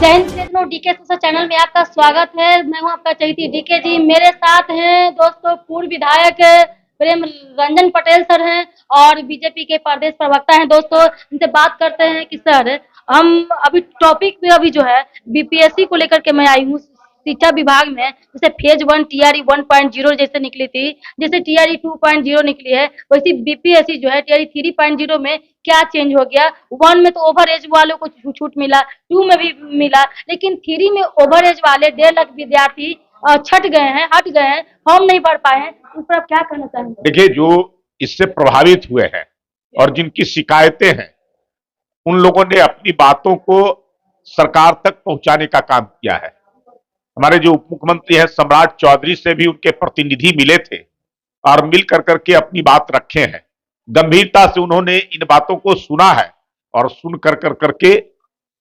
जय Hind प्रियतमों, DK social channel में आपका स्वागत है। मैं हूं आपका चहेती डीके जी। मेरे साथ हैं दोस्तों पूर्व विधायक प्रेम रंजन पटेल सर हैं और बीजेपी के प्रदेश प्रवक्ता हैं। दोस्तों इनसे बात करते हैं कि सर हम अभी टॉपिक पे अभी जो है बीपीएससी को लेकर के मैं आई हूँ। शिक्षा विभाग में जैसे फेज 1 टीआरई 1.0 जैसे निकली थी, जैसे टीआरई 2.0 निकली है, वैसी बीपीएससी जो है टीआरई 3.0 में क्या चेंज हो गया। 1 में तो ओवर एज वालों को छूट मिला, 2 में भी मिला, लेकिन 3 में ओवर एज वाले 1.5 लाख विद्यार्थी छट गए हैं, हट गए हैं, फॉर्म नहीं भर पाए हैं। उस पर आप क्या कहना चाहेंगे? देखिए, जो इससे प्रभावित हुए हैं और जिनकी शिकायतें हैं, उन लोगों ने अपनी बातों को सरकार तक पहुंचाने का काम किया है। हमारे जो उप मुख्यमंत्री हैं सम्राट चौधरी से भी उनके प्रतिनिधि मिले थे और मिल करके अपनी बात रखे हैं। गंभीरता से उन्होंने इन बातों को सुना है और सुन करके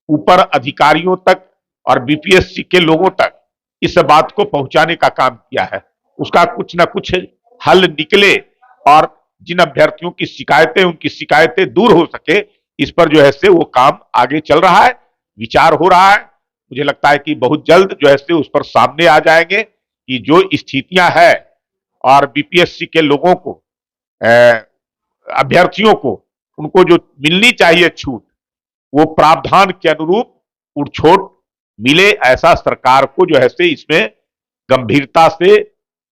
ऊपर अधिकारियों तक और बीपीएससी के लोगों तक इस बात को पहुंचाने का काम किया है। उसका कुछ ना कुछ हल निकले और जिन अभ्यर्थियों की शिकायतें उनकी शिकायतें दूर हो सके, इस पर जो है से वो काम आगे चल रहा है, विचार हो रहा है। मुझे लगता है कि बहुत जल्द जो है से उस पर सामने आ जाएंगे कि जो स्थितियां है और बीपीएससी के लोगों को अभ्यर्थियों को उनको जो मिलनी चाहिए छूट, वो प्रावधान के अनुरूप छूट मिले, ऐसा सरकार को जो है से इसमें गंभीरता से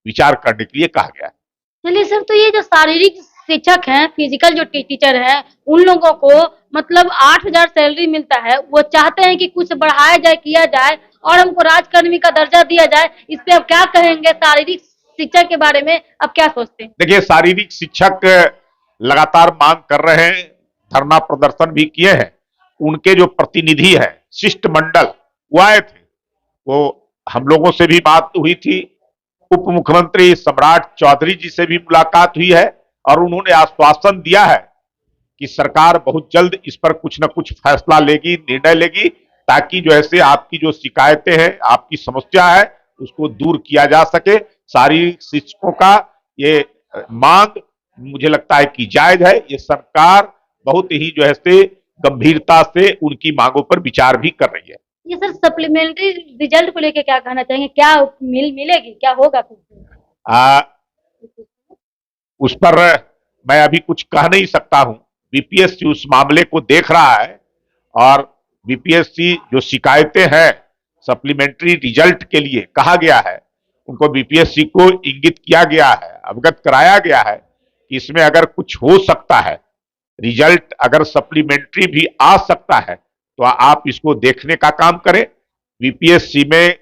विचार करने के लिए कहा गया है। चलिए सर, तो ये जो शारीरिक शिक्षक हैं, फिजिकल जो टीचर हैं, उन लोगों को मतलब 8,000 सैलरी मिलता है। वो चाहते हैं कि कुछ बढ़ाया जाए, किया जाए और हमको राजकर्मी का दर्जा दिया जाए। इस पे आप क्या कहेंगे? शारीरिक शिक्षक के बारे में आप क्या सोचते हैं? देखिए, शारीरिक शिक्षक लगातार मांग कर रहे हैं, धरना प्रदर्शन भी किए हैं। उनके जो प्रतिनिधि है, शिष्टमंडल, वो आए थे, वो हम लोगों से भी बात हुई थी। उप मुख्यमंत्री सम्राट चौधरी जी से भी मुलाकात हुई है और उन्होंने आश्वासन दिया है कि सरकार बहुत जल्द इस पर कुछ न कुछ फैसला लेगी, निर्णय लेगी, ताकि जो है आपकी जो शिकायतें हैं, आपकी समस्या है, उसको दूर किया जा सके। शारीरिक शिक्षकों का ये मांग मुझे लगता है कि जायज है। ये सरकार बहुत ही जो है गंभीरता से उनकी मांगों पर विचार भी कर रही है। ये सर सप्लीमेंट्री रिजल्ट को लेके क्या कहना चाहेंगे? क्या मिलेगी, क्या होगा? उस पर मैं अभी कुछ कह नहीं सकता हूं। बीपीएससी उस मामले को देख रहा है और बीपीएससी जो शिकायतें हैं सप्लीमेंट्री रिजल्ट के लिए कहा गया है, उनको बीपीएससी को इंगित किया गया है, अवगत कराया गया है कि इसमें अगर कुछ हो सकता है, रिजल्ट अगर सप्लीमेंट्री भी आ सकता है, तो आप इसको देखने का काम करें। बीपीएससी में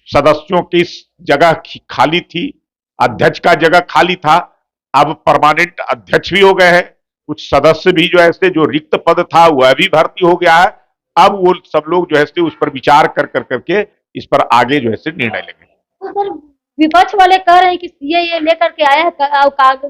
सदस्यों की जगह खाली थी, अध्यक्ष का जगह खाली था, अब परमानेंट अध्यक्ष भी हो गए हैं। कुछ सदस्य भी जो है जो रिक्त पद था वह भी भर्ती हो गया है। अब वो सब लोग जो है उस पर विचार करके इस पर आगे जो है निर्णय लेंगे। तो सर विपक्ष वाले कह रहे हैं कि सीएए लेकर के आया है,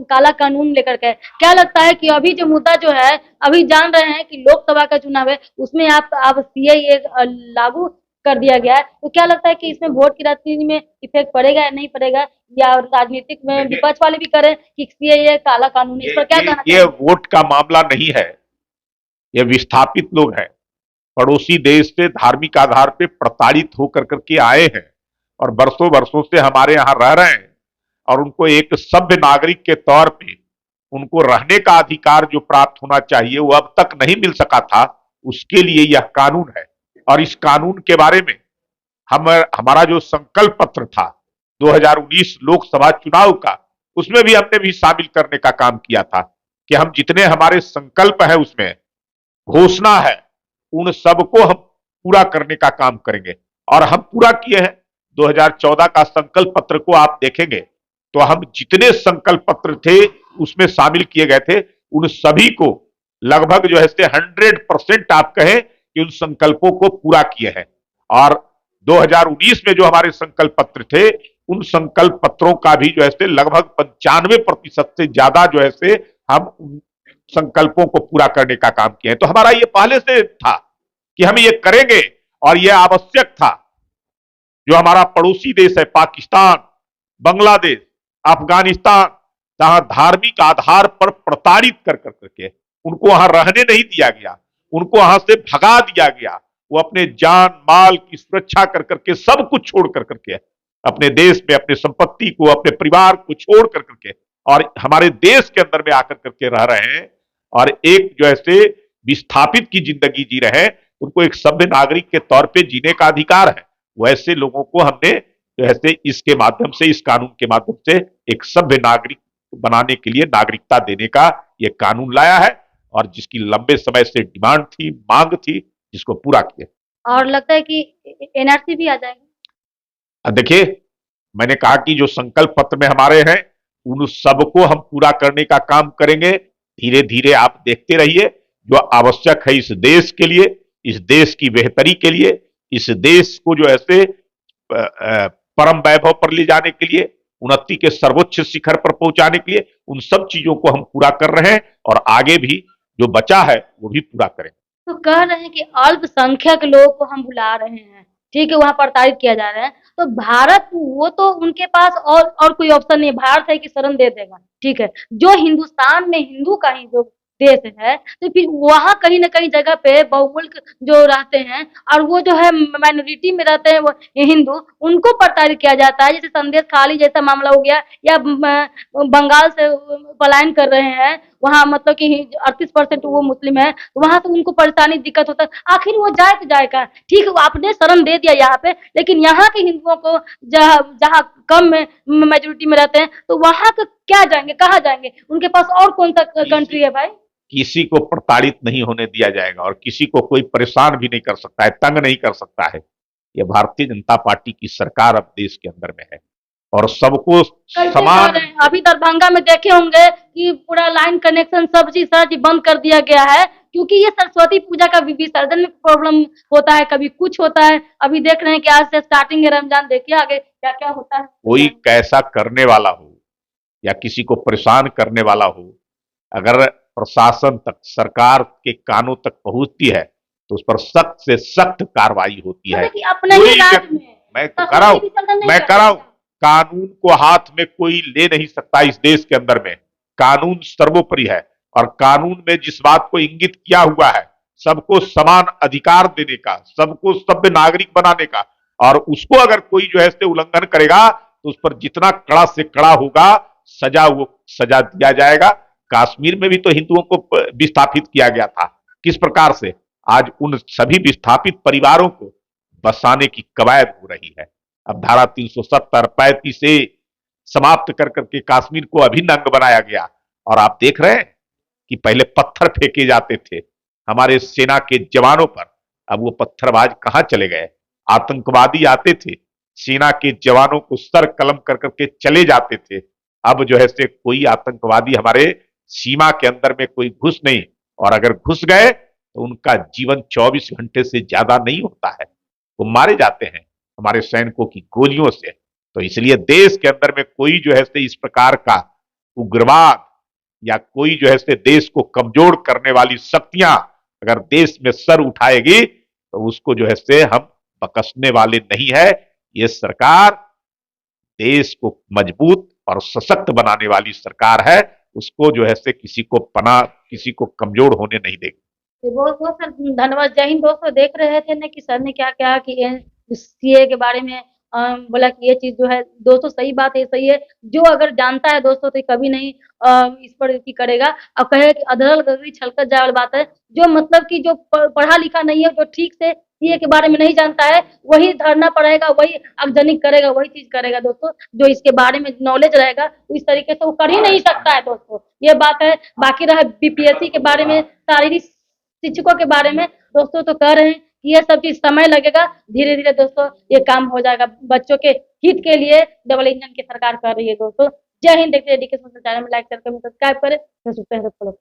काला कानून लेकर के। क्या लगता है कि अभी जो मुद्दा जो है, अभी जान रहे हैं कि लोकसभा का चुनाव है, उसमें आप सीएए लागू कर दिया गया है, तो क्या लगता है कि इसमें वोट की राजनीति में इफेक्ट पड़ेगा या नहीं पड़ेगा? या राजनीतिक में विपक्ष वाले भी करें कि सीएए काला कानून, इस पर क्या कहना ये वोट का मामला नहीं है। ये विस्थापित लोग हैं, पड़ोसी देश से धार्मिक आधार पे प्रताड़ित होकर करके आए हैं और बरसों बरसों से हमारे यहाँ रह रहे हैं और उनको एक सभ्य नागरिक के तौर पे उनको रहने का अधिकार जो प्राप्त होना चाहिए वो अब तक नहीं मिल सका था। उसके लिए यह कानून है और इस कानून के बारे में हमारा जो संकल्प पत्र था 2019 लोकसभा चुनाव का, उसमें भी हमने भी शामिल करने का काम किया था कि हम जितने हमारे संकल्प है, उसमें घोषणा है, उन सबको हम पूरा करने का काम करेंगे और हम पूरा किए हैं। 2014 का संकल्प पत्र को आप देखेंगे तो हम जितने संकल्प पत्र थे उसमें शामिल किए गए थे, उन सभी को लगभग जो है 100% आप कहें कि उन संकल्पों को पूरा किए हैं। और 2019 में जो हमारे संकल्प पत्र थे, उन संकल्प पत्रों का भी जो है लगभग 95% से ज्यादा जो है हम उन संकल्पों को पूरा करने का काम किए हैं। तो हमारा ये पहले से था कि हम ये करेंगे और ये आवश्यक था। जो हमारा पड़ोसी देश है पाकिस्तान, बांग्लादेश, अफगानिस्तान, जहां धार्मिक आधार पर प्रताड़ित करके उनको वहां रहने नहीं दिया गया, उनको वहां से भगा दिया गया, वो अपने जान माल की सुरक्षा कर करके सब कुछ छोड़ कर करके अपने देश में अपने संपत्ति को अपने परिवार को छोड़ कर करके और हमारे देश के अंदर में आकर करके रह रहे हैं और एक जो ऐसे विस्थापित की जिंदगी जी रहे हैं, उनको एक सभ्य नागरिक के तौर पे जीने का अधिकार है। वैसे लोगों को हमने जो ऐसे इसके माध्यम से, इस कानून के माध्यम से एक सभ्य नागरिक बनाने के लिए नागरिकता देने का ये कानून लाया है और जिसकी लंबे समय से डिमांड थी, मांग थी, जिसको पूरा किया। और लगता है कि एनआरसी भी आ जाएगा। अब देखिए, मैंने कहा कि जो संकल्प पत्र में हमारे हैं उन सबको हम पूरा करने का काम करेंगे। धीरे धीरे आप देखते रहिए, जो आवश्यक है इस देश के लिए, इस देश की बेहतरी के लिए, इस देश को जो ऐसे परम वैभव पर ले जाने के लिए, उन्नति के सर्वोच्च शिखर पर पहुंचाने के लिए, उन सब चीजों को हम पूरा कर रहे हैं और आगे भी जो बचा है वो भी पूरा करें। तो कह रहे हैं कि अल्पसंख्यक लोगों को हम बुला रहे हैं, ठीक है, वहां प्रताड़ित किया जा रहा है। तो भारत, वो तो उनके पास और कोई ऑप्शन नहीं है, भारत है कि शरण दे देगा, ठीक है। जो हिंदुस्तान में हिंदू का ही जो देश है, तो फिर वहां कहीं ना कहीं जगह पे बहुमुल्क जो रहते हैं और वो जो है माइनॉरिटी में रहते हैं, वो हिंदू, उनको प्रताड़ित किया जाता है। जैसे संदेश खाली जैसा मामला हो गया, या बंगाल से पलायन कर रहे हैं, वहाँ मतलब कि 38% वो मुस्लिम है, वहां तो उनको परेशानी दिक्कत होता है। आखिर वो जाए तो जाए का, ठीक है, वो आपने शरण दे दिया यहाँ पे, लेकिन यहाँ के हिंदुओं को जहाँ जहाँ कम मेजोरिटी में रहते हैं, तो वहां का क्या जाएंगे, कहाँ जाएंगे? उनके पास और कौन सा कंट्री है भाई? किसी को प्रताड़ित नहीं होने दिया जाएगा और किसी को कोई परेशान भी नहीं कर सकता है, तंग नहीं कर सकता है। ये भारतीय जनता पार्टी की सरकार अब देश के अंदर में है और सबको समान। अभी दरभंगा में देखे होंगे कि पूरा लाइन कनेक्शन सब चीज बंद कर दिया गया है, क्योंकि ये सरस्वती पूजा का विसर्जन में प्रॉब्लम होता है, कभी कुछ होता है। अभी देख रहे हैं कि आज से स्टार्टिंग है रमजान, देखिए आगे क्या क्या होता है। कोई कैसा करने वाला हो या किसी को परेशान करने वाला हो, अगर प्रशासन तक, सरकार के कानों तक पहुंचती है तो उस पर सख्त से सख्त कार्रवाई होती है। अपने ही राज्य में मैं कर रहा हूं, कानून को हाथ में कोई ले नहीं सकता इस देश के अंदर में। कानून सर्वोपरि है और कानून में जिस बात को इंगित किया हुआ है, सबको समान अधिकार देने का, सबको सभ्य नागरिक बनाने का, और उसको अगर कोई जो है इससे उल्लंघन करेगा तो उस पर जितना कड़ा से कड़ा होगा सजा, वो सजा दिया जाएगा। कश्मीर में भी तो हिंदुओं को विस्थापित किया गया था, किस प्रकार से आज उन सभी विस्थापित परिवारों को बसाने की कवायद हो रही है। अब धारा 370, 35 से समाप्त कर करके कश्मीर को अभिन्न अंग बनाया गया और आप देख रहे हैं कि पहले पत्थर फेंके जाते थे हमारे सेना के जवानों पर, अब वो पत्थरबाज कहां चले गए? आतंकवादी आते थे, सेना के जवानों को सर कलम कर करके चले जाते थे। अब जो है से कोई आतंकवादी हमारे सीमा के अंदर में कोई घुस नहीं, और अगर घुस गए तो उनका जीवन 24 घंटे से ज्यादा नहीं होता है, वो मारे जाते हैं हमारे सैनिकों की गोलियों से। तो इसलिए देश के अंदर में कोई जो है से इस प्रकार का उग्रवाद या कोई जो है से देश को कमजोर करने वाली शक्तियां अगर देश में सर उठाएगी तो उसको जो है से हम बख्शने वाले नहीं है। ये सरकार देश को मजबूत और सशक्त बनाने वाली सरकार है, उसको जो है से किसी को पना, किसी को कमजोर होने नहीं देगी। बहुत बहुत सर धन्यवाद। जय हिंद दोस्तों, देख रहे थे ना कि सर ने क्या क्या कि सीए के बारे में बोला कि ये चीज जो है दोस्तों सही बात है, सही है। जो अगर जानता है दोस्तों तो कभी नहीं इस पर की करेगा। अब कहे कि अधरल गगरी छलकत जाए वाली बात है। जो मतलब कि जो पढ़ा लिखा नहीं है, जो ठीक से सीए के बारे में नहीं जानता है, वही धरना पड़ेगा, वही आगजनी करेगा, वही चीज करेगा दोस्तों। जो इसके बारे में नॉलेज रहेगा इस तरीके से वो कर ही नहीं सकता है दोस्तों, ये बात है। बाकी रहा बीपीएससी के बारे में, शारीरिक शिक्षकों के बारे में दोस्तों, तो कह रहे हैं कि ये सब चीज समय लगेगा, धीरे धीरे दोस्तों ये काम हो जाएगा। बच्चों के हित के लिए डबल इंजन की सरकार कर रही है दोस्तों। जय हिंद। देखते हैं डीके सोशल चैनल में लाइक करके सब्सक्राइब करें, फेसबुक पे फॉलो।